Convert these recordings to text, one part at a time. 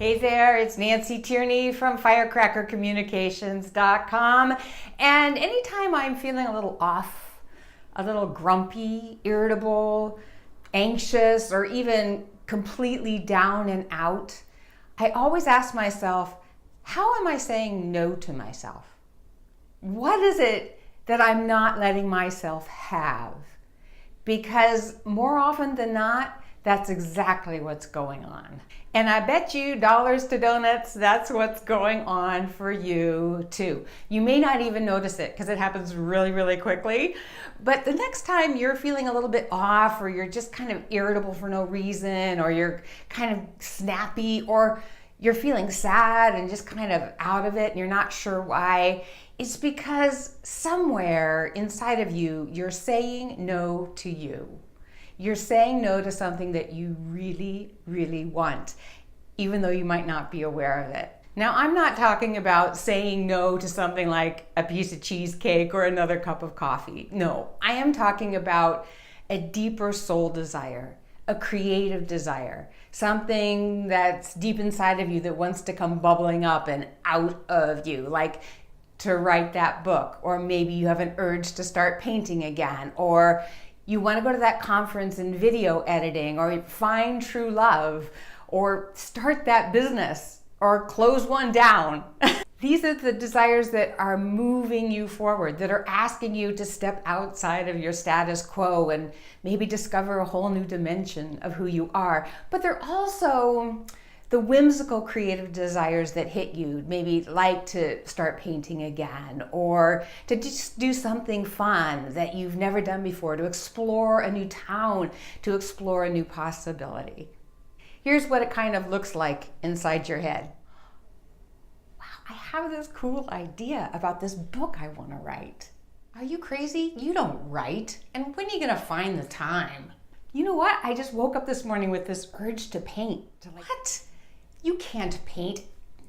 Hey there, it's Nancy Tierney from firecrackercommunications.com. And anytime I'm feeling a little off, a little grumpy, irritable, anxious, or even completely down and out, I always ask myself, how am I saying no to myself? What is it that I'm not letting myself have? Because more often than not, that's exactly what's going on. And I bet you dollars to donuts, that's what's going on for you too. You may not even notice it because it happens really, really quickly. But the next time you're feeling a little bit off, or you're just kind of irritable for no reason, or you're kind of snappy, or you're feeling sad and just kind of out of it and you're not sure why, it's because somewhere inside of you, you're saying no to you. You're saying no to something that you really, really want, even though you might not be aware of it. Now, I'm not talking about saying no to something like a piece of cheesecake or another cup of coffee. No, I am talking about a deeper soul desire, a creative desire, something that's deep inside of you that wants to come bubbling up and out of you, like to write that book, or maybe you have an urge to start painting again, or you want to go to that conference in video editing, or find true love, or start that business, or close one down. These are the desires that are moving you forward, that are asking you to step outside of your status quo and maybe discover a whole new dimension of who you are. But they're also the whimsical creative desires that hit you, maybe like to start painting again, or to just do something fun that you've never done before, to explore a new town, to explore a new possibility. Here's what it kind of looks like inside your head. Wow, I have this cool idea about this book I want to write. Are you crazy? You don't write. And when are you going to find the time? You know what? I just woke up this morning with this urge to paint. What? You can't paint.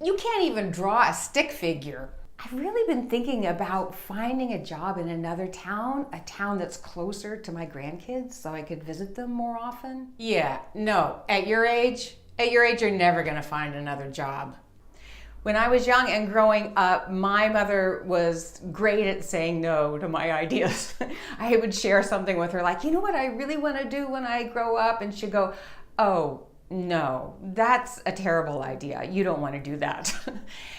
You can't even draw a stick figure. I've really been thinking about finding a job in another town, a town that's closer to my grandkids so I could visit them more often. Yeah, no, at your age, you're never gonna find another job. When I was young and growing up, my mother was great at saying no to my ideas. I would share something with her like, you know what I really wanna do when I grow up? And she'd go, oh, no, that's a terrible idea. You don't want to do that.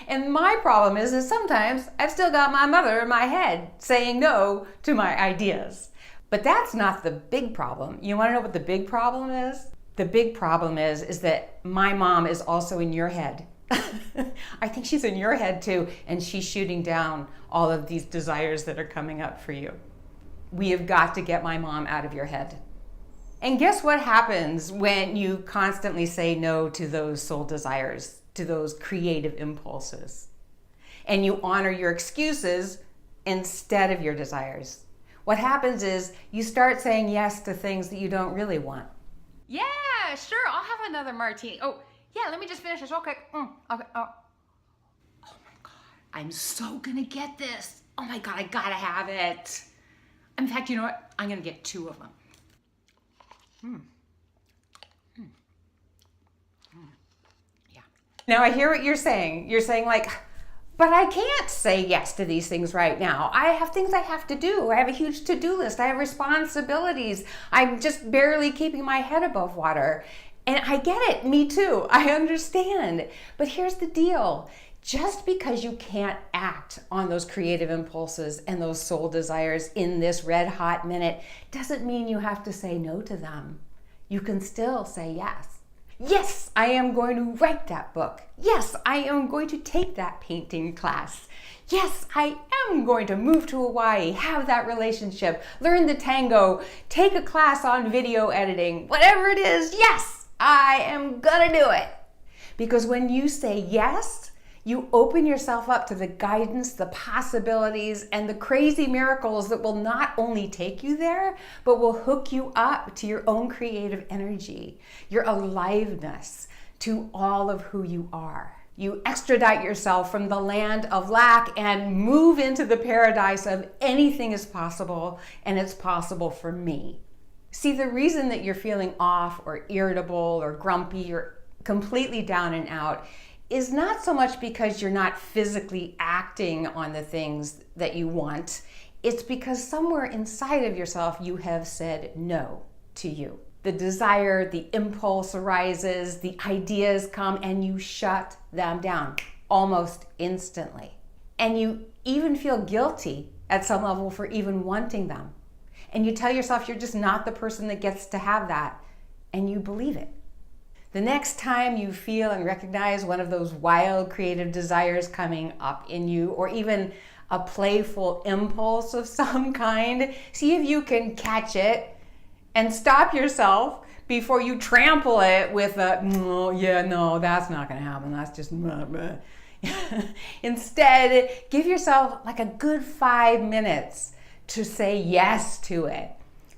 And my problem is sometimes I've still got my mother in my head saying no to my ideas. But that's not the big problem. You want to know what the big problem is? The big problem is that my mom is also in your head. I think she's in your head too, and she's shooting down all of these desires that are coming up for you. We have got to get my mom out of your head. And guess what happens when you constantly say no to those soul desires, to those creative impulses, and you honor your excuses instead of your desires? What happens is you start saying yes to things that you don't really want. Yeah, sure, I'll have another martini. Oh, yeah, let me just finish this real quick. Okay. Oh my God, I'm so gonna get this. Oh my God, I gotta have it. In fact, you know what? I'm gonna get 2 of them. Yeah. Now I hear what you're saying. You're saying like, but I can't say yes to these things right now. I have things I have to do. I have a huge to-do list. I have responsibilities. I'm just barely keeping my head above water. And I get it. Me too. I understand. But here's the deal. Just because you can't act on those creative impulses and those soul desires in this red hot minute doesn't mean you have to say no to them. You can still say yes. Yes, I am going to write that book. Yes, I am going to take that painting class. Yes, I am going to move to Hawaii, have that relationship, learn the tango, take a class on video editing, whatever it is. Yes, I am gonna do it. Because when you say yes, you open yourself up to the guidance, the possibilities, and the crazy miracles that will not only take you there, but will hook you up to your own creative energy, your aliveness, to all of who you are. You extradite yourself from the land of lack and move into the paradise of anything is possible, and it's possible for me. See, the reason that you're feeling off or irritable or grumpy or completely down and out is not so much because you're not physically acting on the things that you want. It's because somewhere inside of yourself you have said no to you. The desire, the impulse arises, the ideas come, and you shut them down almost instantly. And you even feel guilty at some level for even wanting them. And you tell yourself you're just not the person that gets to have that, and you believe it. The next time you feel and recognize one of those wild creative desires coming up in you, or even a playful impulse of some kind, see if you can catch it and stop yourself before you trample it with a, no, that's not gonna happen, that's just blah, blah. Instead, give yourself like a good 5 minutes to say yes to it,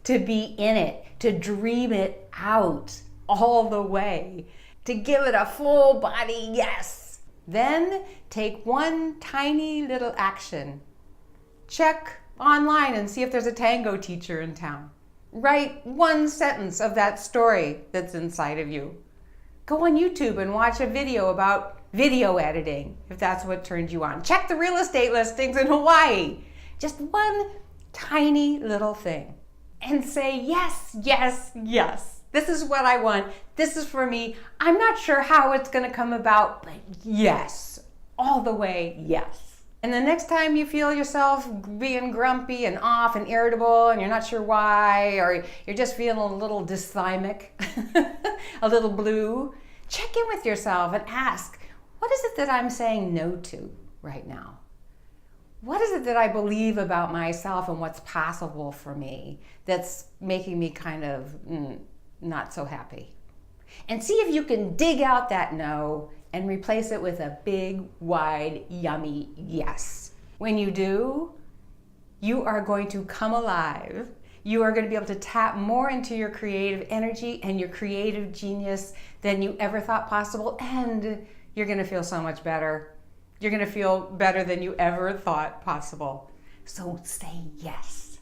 to be in it, to dream it out all the way, to give it a full body yes. Then take one tiny little action. Check online and see if there's a tango teacher in town. Write one sentence of that story that's inside of you. Go on YouTube and watch a video about video editing, if that's what turned you on. Check the real estate listings in Hawaii. Just one tiny little thing. And say, yes, yes, yes. This is what I want. This is for me. I'm not sure how it's going to come about, but yes, all the way, yes. And the next time you feel yourself being grumpy and off and irritable and you're not sure why, or you're just feeling a little dysthymic, a little blue, check in with yourself and ask, what is it that I'm saying no to right now? What is it that I believe about myself and what's possible for me that's making me kind of not so happy? And see if you can dig out that no and replace it with a big, wide, yummy yes. When you do, you are going to come alive. You are going to be able to tap more into your creative energy and your creative genius than you ever thought possible, and you're going to feel so much better. You're going to feel better than you ever thought possible. So say yes.